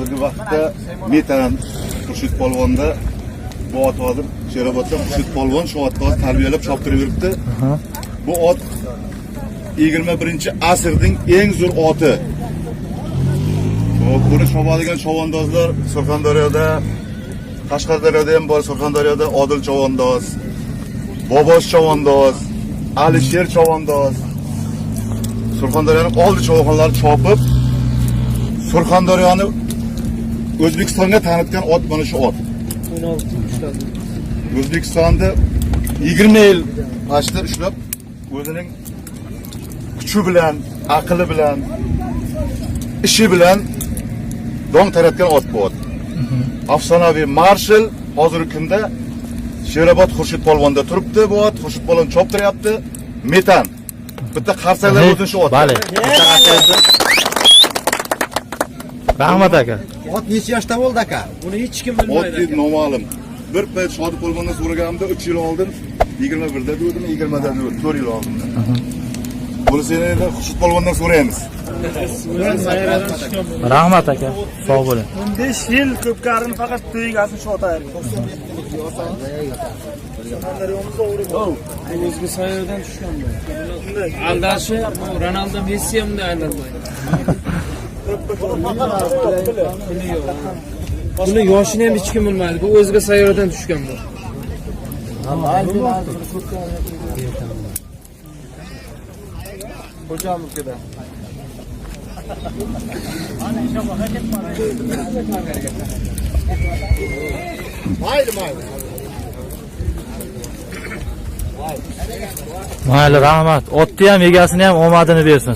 hozirgi vaqtda Metan Xurshid polvonda bu ot hozir Sherobodda Xurshid polvon shu otni tarbiyalab choptirib yuribdi. Bu ot 21-asrning eng zo'r oti. Buni chopadigan chavandozlar Surxondaryoda, Qashqadaryoda ham bor, Surxondaryoda Odil chavandoz, Bobosh chavandoz, Alisher chavandoz. Surxondaryoning oldi cho'g'onlari chopib, Surxondaryoni O'zbekistonga tanitgan ot mana shu ot. 16 O'zbekistonda 20 yil pashda ushlab, o'zining kuchi bilan, aqli bilan, ishi bilan dong taratgan ot bu ot. Afsonaviy marshal hozirgi kunda Sherobod Xurshid polvonda turibdi bu ot. Xurshid polvon choptiryapti. Metan. Bitta qarsaklar o'tin shu ot. Bale. Rahmat aka. Ot necha yoshda bo'ldi aka? Buni hech kim bilmaydi. Ot noma'lum. Bir payt Shodib polvondan so'raganimda 3 yil oldin 21da dedim, 20da dedim, 4 yil oldin. Buni seni Xurshid polvondan so'raymiz. Rahmat aka. Sog' bo'ling. 15 yil ko'pkarini faqat to'yigasin shu ota ayirgan. O'zga sayyordan tushgan bu. Aldashi Ronaldo Messi ham bunday aylanmaydi. Buni yoshini ham hech kim bilmaydi. Bu o'zga sayyordan tushgan bu. Hocamizga Mayli, rahmat. Otni ham egasini ham omadini bersin.